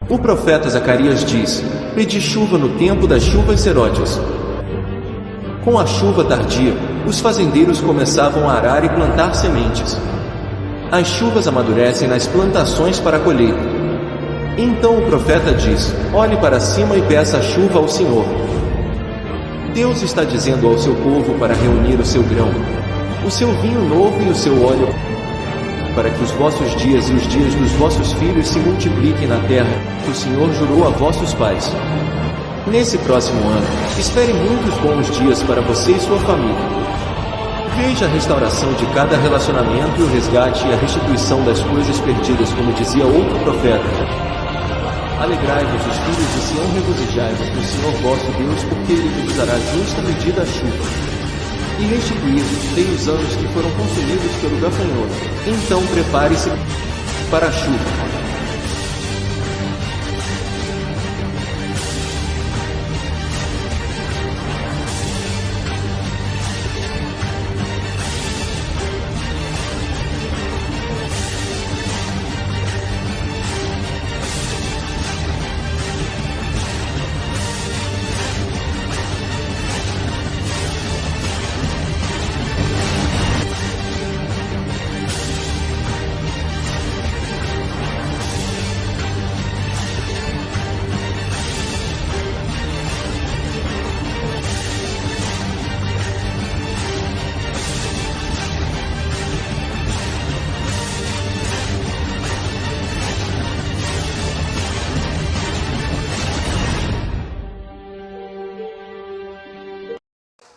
O profeta Zacarias diz: pedi chuva no tempo das chuvas serôdias. Com a chuva tardia, os fazendeiros começavam a arar e plantar sementes. As chuvas amadurecem nas plantações para a colheita. Então o profeta diz: olhe para cima e peça a chuva ao Senhor. Deus está dizendo ao seu povo para reunir o seu grão, o seu vinho novo e o seu óleo, para que os vossos dias e os dias dos vossos filhos se multipliquem na terra, que o Senhor jurou a vossos pais. Nesse próximo ano, espere muitos bons dias para você e sua família. Veja a restauração de cada relacionamento e o resgate e a restituição das coisas perdidas, como dizia outro profeta. Alegrai-vos, os filhos de Sião, regozijai-vos no Senhor vosso Deus, porque Ele vos dará justa medida a chuva. E restituir-vos os anos que foram consumidos pelo gafanhoto. Então prepare-se para a chuva.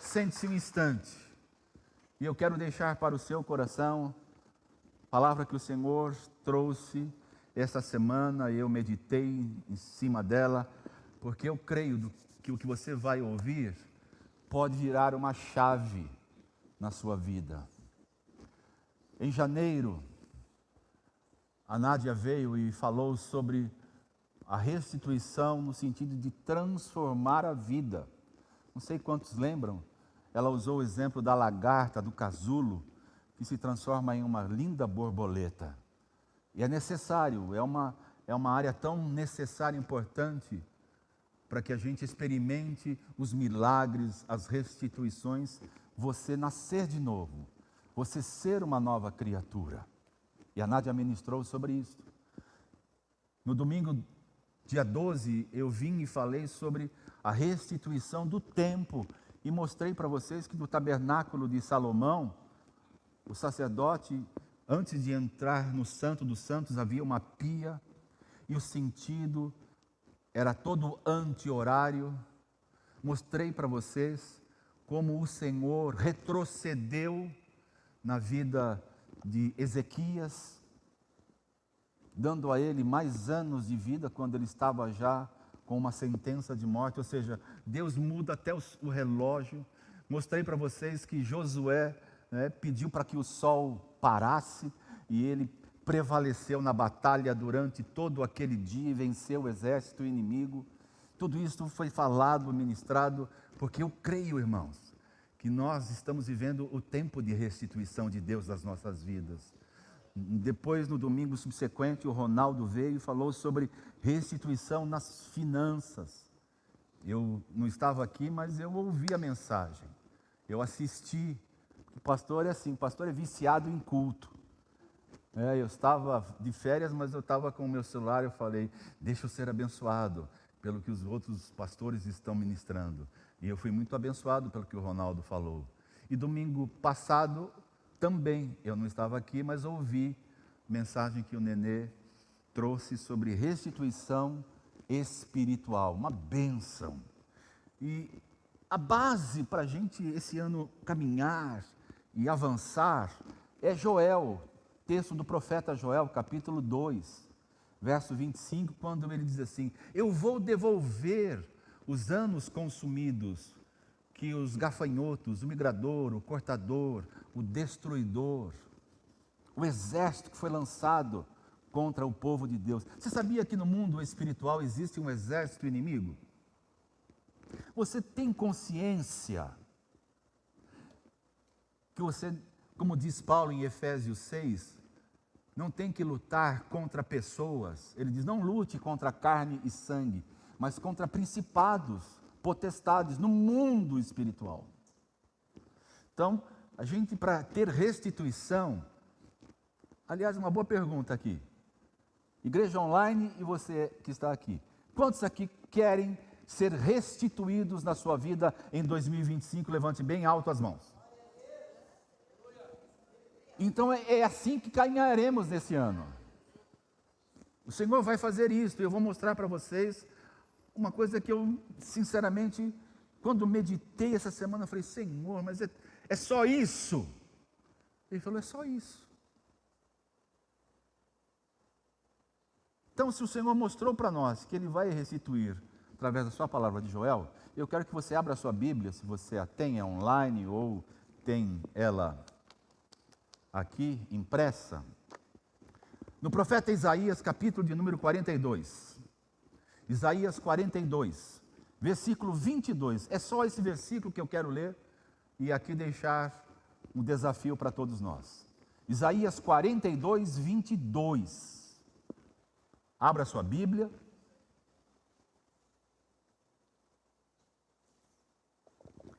Sente-se um instante, e eu quero deixar para o seu coração a palavra que o Senhor trouxe esta semana. Eu meditei em cima dela, porque eu creio que o que você vai ouvir pode virar uma chave na sua vida. Em janeiro, a Nádia veio e falou sobre a restituição no sentido de transformar a vida. Não sei quantos lembram. Ela usou o exemplo da lagarta, do casulo, que se transforma em uma linda borboleta. E é necessário, é uma área tão necessária e importante para que a gente experimente os milagres, as restituições, você nascer de novo, você ser uma nova criatura. E a Nádia ministrou sobre isso. No domingo, dia 12, eu vim e falei sobre a restituição do tempo. E mostrei para vocês que no tabernáculo de Salomão, o sacerdote, antes de entrar no Santo dos Santos, havia uma pia, e o sentido era todo anti-horário. Mostrei para vocês como o Senhor retrocedeu na vida de Ezequias, dando a ele mais anos de vida quando ele estava já com uma sentença de morte. Ou seja, Deus muda até o relógio. Mostrei para vocês que Josué pediu para que o sol parasse, e ele prevaleceu na batalha durante todo aquele dia e venceu o exército inimigo. Tudo isso foi falado, ministrado, porque eu creio, irmãos, que nós estamos vivendo o tempo de restituição de Deus das nossas vidas. Depois, no domingo subsequente, o Ronaldo veio e falou sobre restituição nas finanças. Eu não estava aqui, mas eu ouvi a mensagem. Eu assisti. O pastor é assim, o pastor é viciado em culto. Eu estava de férias, mas eu estava com o meu celular. Eu falei, deixa eu ser abençoado pelo que os outros pastores estão ministrando. E eu fui muito abençoado pelo que o Ronaldo falou. E domingo passado também, eu não estava aqui, mas ouvi a mensagem que o Nenê trouxe sobre restituição espiritual, uma bênção. E a base para a gente esse ano caminhar e avançar é Joel, texto do profeta Joel, capítulo 2, verso 25, quando ele diz assim: eu vou devolver os anos consumidos que os gafanhotos, o migrador, o cortador, o destruidor, o exército que foi lançado contra o povo de Deus. Você sabia que no mundo espiritual existe um exército inimigo? Você tem consciência que você, como diz Paulo em Efésios 6, não tem que lutar contra pessoas. Ele diz, não lute contra carne e sangue, mas contra principados, potestades no mundo espiritual. Então, a gente, para ter restituição, aliás, uma boa pergunta aqui. Igreja online e você que está aqui. Quantos aqui querem ser restituídos na sua vida em 2025? Levante bem alto as mãos. Então é assim que caminharemos nesse ano. O Senhor vai fazer isso. Eu vou mostrar para vocês uma coisa que eu, sinceramente, quando meditei essa semana, eu falei, Senhor, mas é só isso? Ele falou, é só isso. Então, se o Senhor mostrou para nós que Ele vai restituir através da sua palavra de Joel, eu quero que você abra a sua Bíblia, se você a tem online ou tem ela aqui impressa, no profeta Isaías, capítulo de número 42. Isaías 42, versículo 22. É só esse versículo que eu quero ler e aqui deixar um desafio para todos nós. Isaías 42, 22. Abra a sua Bíblia.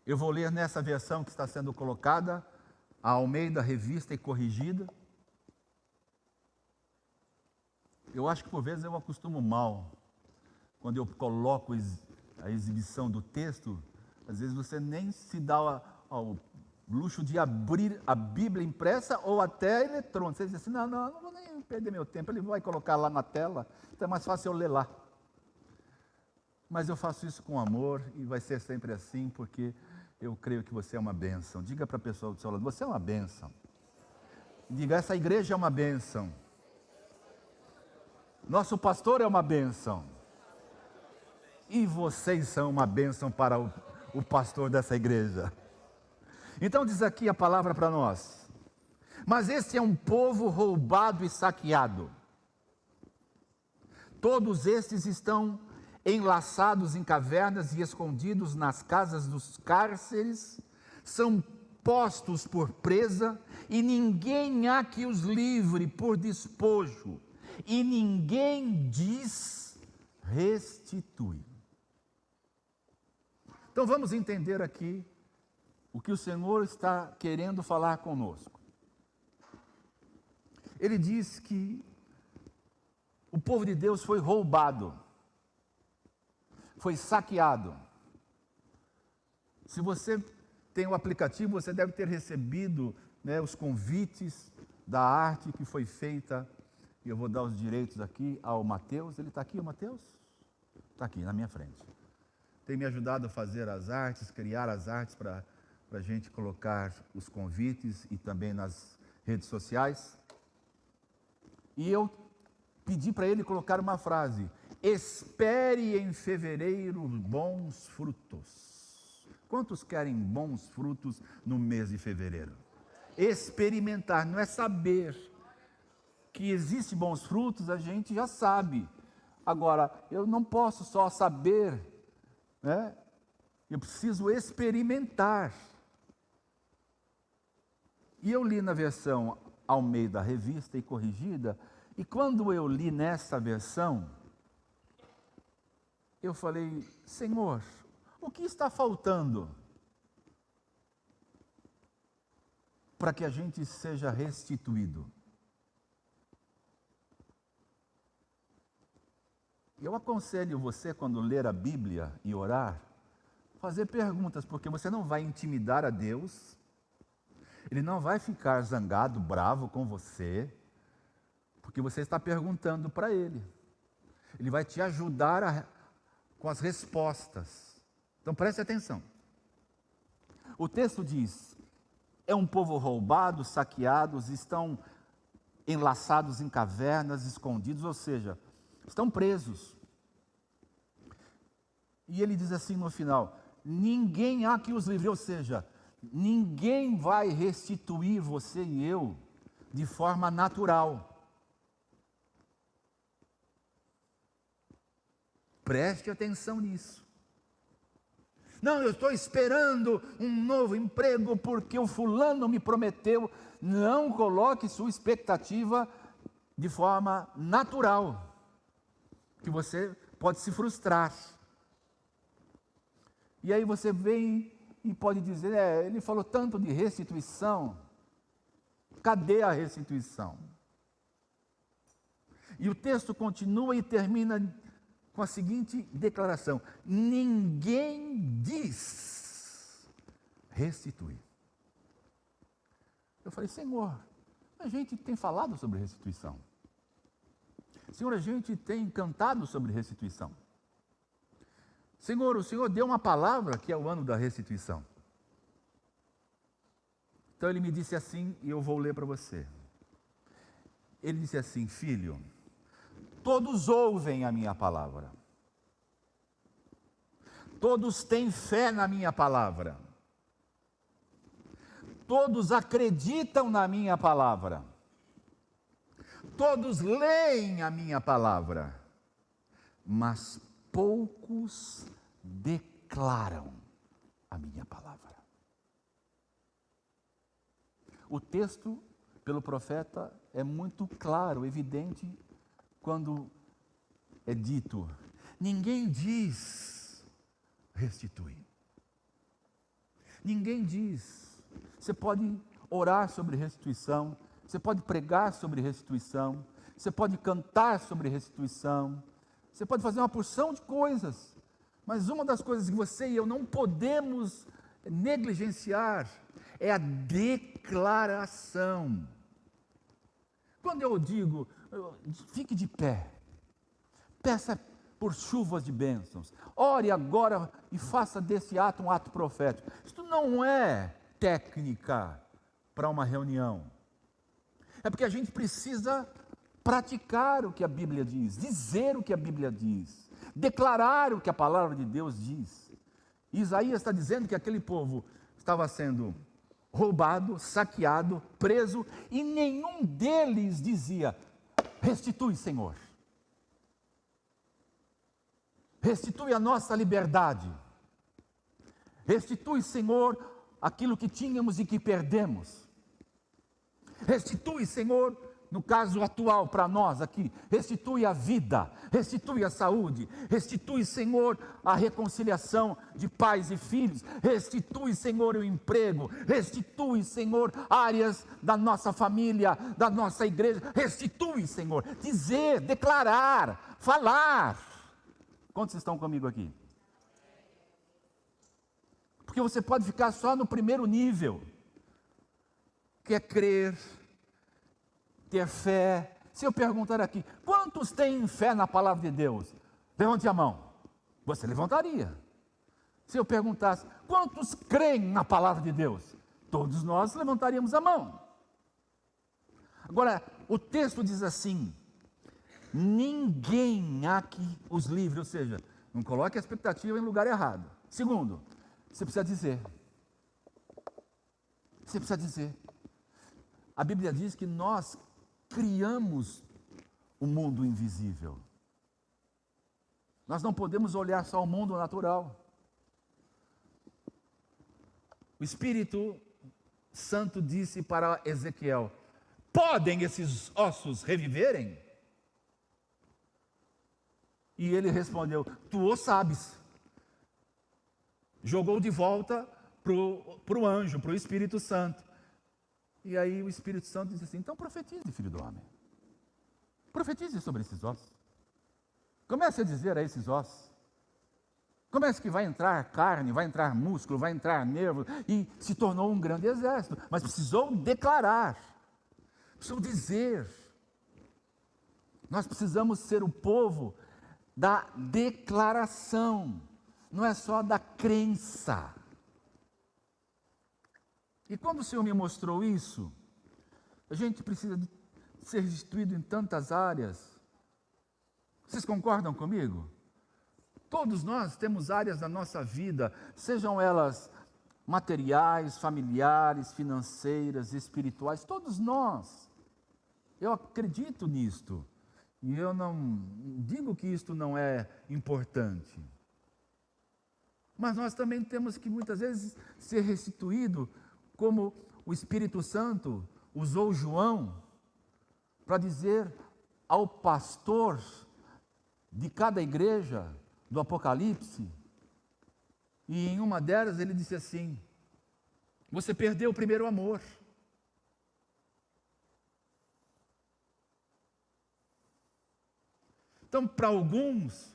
Eu vou ler nessa versão que está sendo colocada, a Almeida Revista e Corrigida. Eu acho que por vezes eu acostumo mal. Quando eu coloco a exibição do texto, às vezes você nem se dá ao luxo de abrir a Bíblia impressa ou até eletrônica. Você diz assim, não vou nem perder meu tempo, ele vai colocar lá na tela, então é mais fácil eu ler lá. Mas eu faço isso com amor e vai ser sempre assim, porque eu creio que você é uma bênção. Diga para a pessoa do seu lado, você é uma bênção. Diga, essa igreja é uma bênção. Nosso pastor é uma bênção. E vocês são uma bênção para o pastor dessa igreja. Então diz aqui a palavra para nós. Mas esse é um povo roubado e saqueado. Todos estes estão enlaçados em cavernas e escondidos nas casas dos cárceres, são postos por presa, e ninguém há que os livre por despojo, e ninguém diz restitui. Então vamos entender aqui o que o Senhor está querendo falar conosco. Ele diz que o povo de Deus foi roubado, foi saqueado. Se você tem o aplicativo, você deve ter recebido, os convites da arte que foi feita. E eu vou dar os direitos aqui ao Mateus. Ele está aqui, o Mateus? Está aqui, na minha frente. Tem me ajudado a fazer as artes, criar as artes para a gente colocar os convites e também nas redes sociais. E eu pedi para ele colocar uma frase: espere em fevereiro bons frutos. Quantos querem bons frutos no mês de fevereiro? Experimentar, não é saber. Que existe bons frutos, a gente já sabe. Agora, eu não posso só saber, eu preciso experimentar. E eu li na versão Almeida Revista e Corrigida, e quando eu li nessa versão, eu falei, Senhor, o que está faltando para que a gente seja restituído? Eu aconselho você, quando ler a Bíblia e orar, fazer perguntas, porque você não vai intimidar a Deus, Ele não vai ficar zangado, bravo com você, porque você está perguntando para Ele. Ele vai te ajudar com as respostas. Então preste atenção. O texto diz, é um povo roubado, saqueados, estão enlaçados em cavernas, escondidos, ou seja, estão presos. E ele diz assim no final, ninguém há que os livre, ou seja, ninguém vai restituir você e eu de forma natural. Preste atenção nisso. Não, eu estou esperando um novo emprego porque o fulano me prometeu. Não coloque sua expectativa de forma natural, que você pode se frustrar. E aí você vem e pode dizer, ele falou tanto de restituição, cadê a restituição? E o texto continua e termina com a seguinte declaração: ninguém diz restituir. Eu falei, Senhor, a gente tem falado sobre restituição. Senhor, a gente tem cantado sobre restituição. Senhor, o Senhor deu uma palavra que é o ano da restituição. Então ele me disse assim, e eu vou ler para você. Ele disse assim, filho, todos ouvem a minha palavra. Todos têm fé na minha palavra. Todos acreditam na minha palavra. Todos leem a minha palavra. Mas poucos declaram a minha palavra. O texto, pelo profeta, é muito claro, evidente, quando é dito, ninguém diz restituir. Ninguém diz. Você pode orar sobre restituição, você pode pregar sobre restituição, você pode cantar sobre restituição, você pode fazer uma porção de coisas, mas uma das coisas que você e eu não podemos negligenciar é a declaração. Quando eu digo, fique de pé, peça por chuvas de bênçãos, ore agora e faça desse ato um ato profético. Isto não é técnica para uma reunião, é porque a gente precisa praticar o que a Bíblia diz, dizer o que a Bíblia diz, declarar o que a palavra de Deus diz. Isaías está dizendo que aquele povo estava sendo roubado, saqueado, preso, e nenhum deles dizia, restitui, Senhor. Restitui a nossa liberdade. Restitui, Senhor, aquilo que tínhamos e que perdemos. Restitui, Senhor, no caso atual para nós aqui, restitui a vida, restitui a saúde, restitui, Senhor, a reconciliação de pais e filhos, restitui, Senhor, o emprego, restitui, Senhor, áreas da nossa família, da nossa igreja, restitui, Senhor, dizer, declarar, falar. Quantos estão comigo aqui? Porque você pode ficar só no primeiro nível, que é crer, ter fé. Se eu perguntar aqui, quantos têm fé na palavra de Deus? Levante a mão. Você levantaria. Se eu perguntasse, quantos creem na palavra de Deus? Todos nós levantaríamos a mão. Agora, o texto diz assim, ninguém há que os livre, ou seja, não coloque a expectativa em lugar errado. Segundo, você precisa dizer. Você precisa dizer. A Bíblia diz que nós criamos o mundo invisível. Nós não podemos olhar só o mundo natural. O Espírito Santo disse para Ezequiel, podem esses ossos reviverem? E ele respondeu, tu o sabes. Jogou de volta para o anjo, para o Espírito Santo. E aí o Espírito Santo disse assim, então profetize, filho do homem. Profetize sobre esses ossos. Comece a dizer a esses ossos. Comece que vai entrar carne, vai entrar músculo, vai entrar nervo. E se tornou um grande exército. Mas precisou declarar. Precisou dizer. Nós precisamos ser o povo da declaração. Não é só da crença. E quando o Senhor me mostrou isso, a gente precisa ser restituído em tantas áreas. Vocês concordam comigo? Todos nós temos áreas da nossa vida, sejam elas materiais, familiares, financeiras, espirituais, todos nós. Eu acredito nisto. E eu não digo que isto não é importante. Mas nós também temos que muitas vezes ser restituído, como o Espírito Santo usou João para dizer ao pastor de cada igreja do Apocalipse, e em uma delas ele disse assim: você perdeu o primeiro amor. Então, para alguns,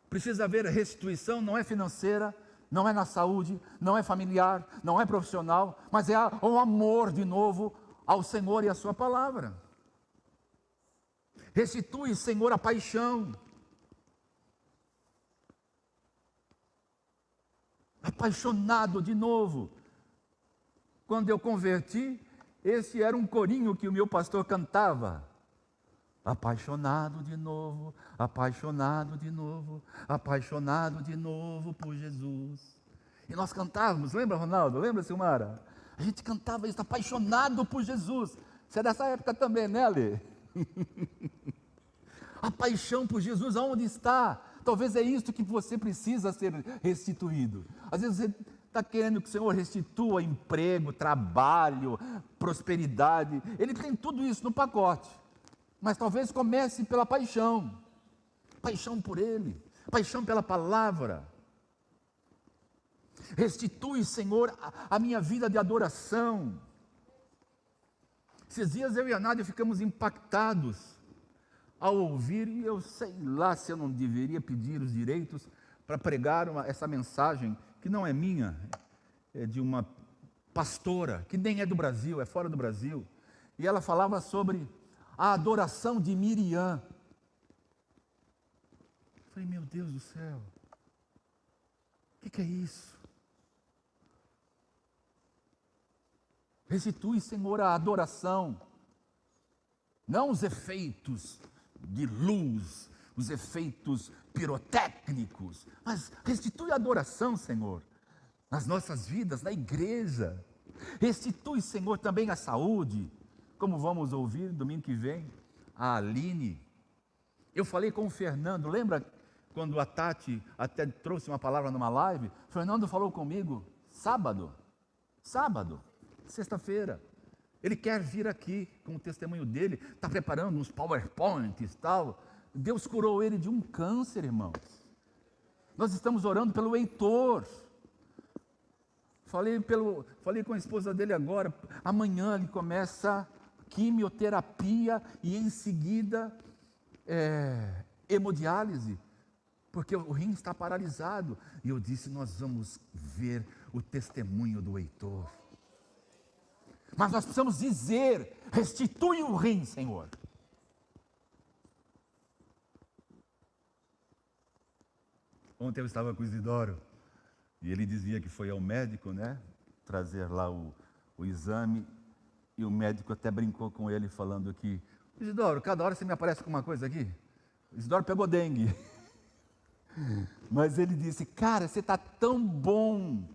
precisa haver restituição, não é financeira, não é na saúde, não é familiar, não é profissional, mas é o amor de novo ao Senhor e à sua palavra. Restitui, Senhor, a paixão. Apaixonado de novo. Quando eu converti, esse era um corinho que o meu pastor cantava. Apaixonado de novo, apaixonado de novo, apaixonado de novo por Jesus. E nós cantávamos, lembra, Ronaldo? Lembra, Silmara? A gente cantava isso, apaixonado por Jesus. Você é dessa época também, né, Lê? A paixão por Jesus, aonde está? Talvez é isso que você precisa ser restituído. Às vezes você está querendo que o Senhor restitua emprego, trabalho, prosperidade. Ele tem tudo isso no pacote. Mas talvez comece pela paixão. Paixão por Ele, paixão pela palavra. Restitui, Senhor, a minha vida de adoração. Esses dias eu e a Nádia ficamos impactados ao ouvir, e eu sei lá se eu não deveria pedir os direitos para pregar essa mensagem, que não é minha, é de uma pastora, que nem é do Brasil, é fora do Brasil, e ela falava sobre a adoração de Miriam. Eu falei, meu Deus do céu, o que é isso? Restitui, Senhor, a adoração, não os efeitos de luz, os efeitos pirotécnicos, mas restitui a adoração, Senhor, nas nossas vidas, na igreja. Restitui, Senhor, também a saúde, como vamos ouvir domingo que vem, a Aline. Eu falei com o Fernando, lembra quando a Tati até trouxe uma palavra numa live? O Fernando falou comigo sábado, sexta-feira. Ele quer vir aqui com o testemunho dele, está preparando uns PowerPoints e tal. Deus curou ele de um câncer, irmãos. Nós estamos orando pelo Heitor. Falei com a esposa dele agora. Amanhã ele começa quimioterapia e em seguida hemodiálise, porque o rim está paralisado. E eu disse, nós vamos ver o testemunho do Heitor. Mas nós precisamos dizer, restitui o rim, Senhor. Ontem eu estava com o Isidoro, e ele dizia que foi ao médico, né, trazer lá o exame, e o médico até brincou com ele, falando que, Isidoro, cada hora você me aparece com uma coisa aqui. O Isidoro pegou dengue. Mas ele disse, cara, você está tão bom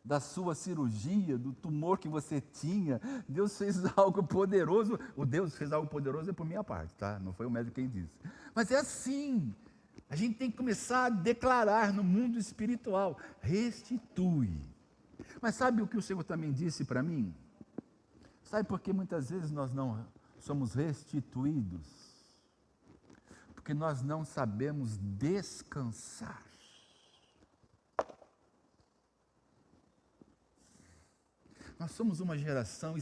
da sua cirurgia, do tumor que você tinha, Deus fez algo poderoso. O Deus fez algo poderoso é por minha parte, tá? Não foi o médico quem disse. Mas é assim, a gente tem que começar a declarar no mundo espiritual, restitui. Mas sabe o que o Senhor também disse para mim? Sabe por que muitas vezes nós não somos restituídos? Porque nós não sabemos descansar. Nós somos uma geração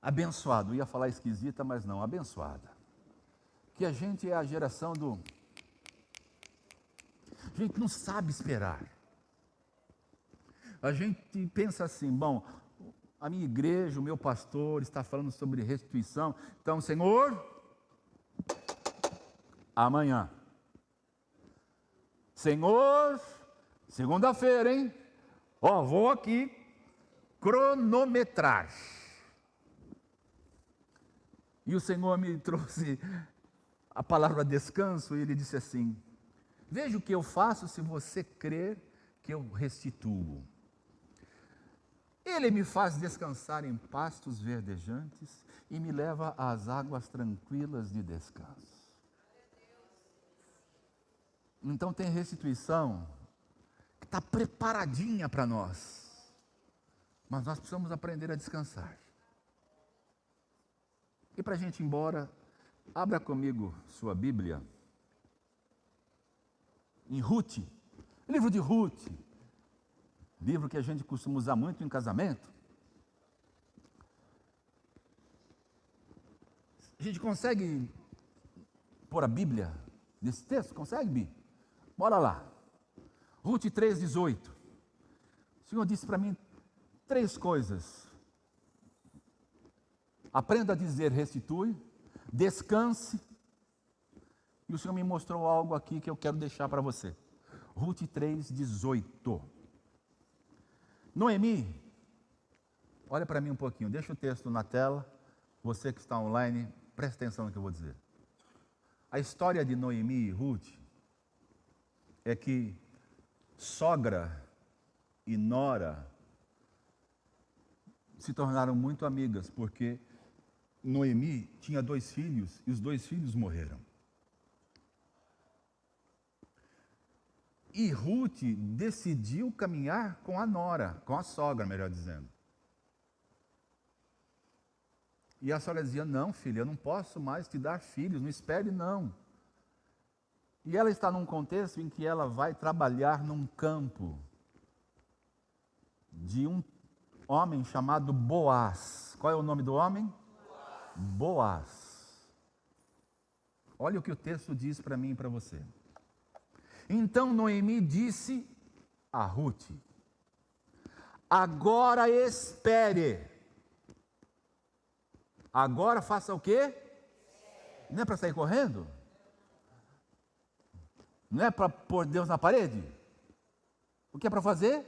abençoada, eu ia falar esquisita, mas não, abençoada. Que a gente é a geração do... A gente não sabe esperar. A gente pensa assim, bom, a minha igreja, o meu pastor está falando sobre restituição, então, Senhor, amanhã. Senhor, segunda-feira, hein? Ó, vou aqui cronometrar. E o Senhor me trouxe a palavra descanso, e Ele disse assim, veja o que eu faço se você crer que eu restituo. Ele me faz descansar em pastos verdejantes e me leva às águas tranquilas de descanso. Então tem restituição que está preparadinha para nós. Mas nós precisamos aprender a descansar. E para a gente ir embora, Abra comigo sua Bíblia em Ruth, livro de Ruth, livro que a gente costuma usar muito em casamento. A gente consegue pôr a Bíblia nesse texto? Consegue, Bi? Bora lá. Ruth 3,18. O Senhor disse para mim 3 coisas. Aprenda a dizer restitui, descanse. E o Senhor me mostrou algo aqui que eu quero deixar para você. Ruth 3,18. Noemi, olha para mim um pouquinho, deixa o texto na tela. Você que está online, presta atenção no que eu vou dizer. A história de Noemi e Ruth é que sogra e nora se tornaram muito amigas, porque Noemi tinha 2 filhos e os 2 filhos morreram. E Ruth decidiu caminhar com a nora, com a sogra, melhor dizendo. E a sogra dizia, não, filha, eu não posso mais te dar filhos, não espere não. E ela está num contexto em que ela vai trabalhar num campo de um homem chamado Boaz. Qual é o nome do homem? Boaz. Olha o que o texto diz para mim e para você. Então Noemi disse a Ruth, agora espere. Agora faça o quê? Não é para sair correndo? Não é para pôr Deus na parede? O que é para fazer?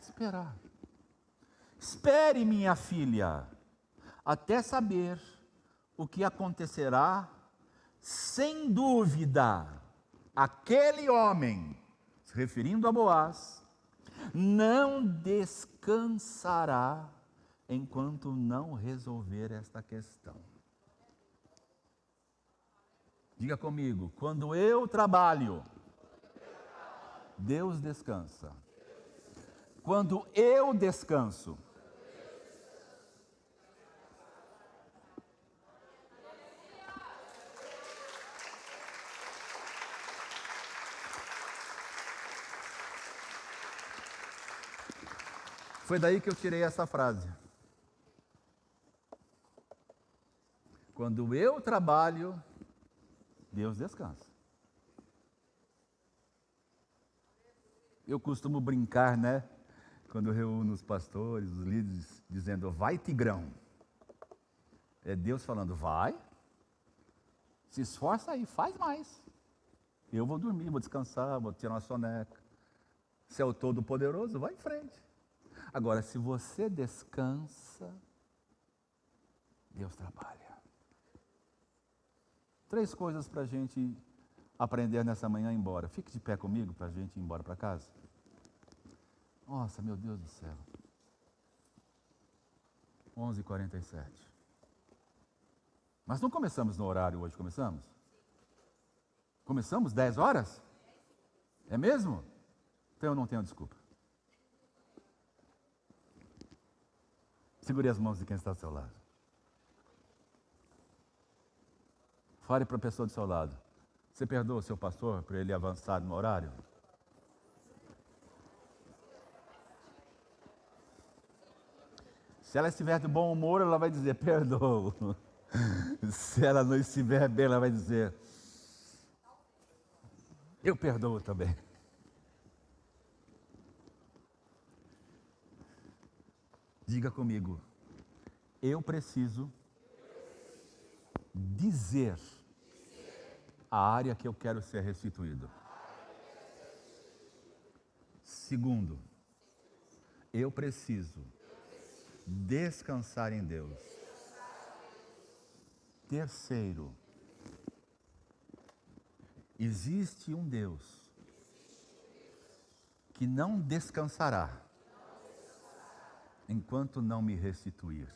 Esperar. Espere, minha filha, até saber o que acontecerá. Sem dúvida, aquele homem, se referindo a Boaz, não descansará enquanto não resolver esta questão. Diga comigo, quando eu trabalho, Deus descansa. Quando eu descanso, foi daí que eu tirei essa frase. Quando eu trabalho, Deus descansa. Eu costumo brincar, né? Quando eu reúno os pastores, os líderes, dizendo, vai Tigrão. É Deus falando, vai. Se esforça aí, faz mais. Eu vou dormir, vou descansar, vou tirar uma soneca. Se é o Todo-Poderoso, vai em frente. Agora, se você descansa, Deus trabalha. 3 coisas para a gente aprender nessa manhã e ir embora. Fique de pé comigo para a gente ir embora para casa. Nossa, meu Deus do céu. 11h47. Mas não começamos no horário hoje, começamos? Começamos 10 horas? É mesmo? Então eu não tenho desculpa. Segure as mãos de quem está ao seu lado. Fale para a pessoa do seu lado. Você perdoa o seu pastor por ele avançar no horário? Se ela estiver de bom humor, ela vai dizer, perdoo. Se ela não estiver bem, ela vai dizer, eu perdoo também. Diga comigo, eu preciso dizer a área que eu quero ser restituído. Segundo, eu preciso descansar em Deus. Terceiro, existe um Deus que não descansará enquanto não me restituir.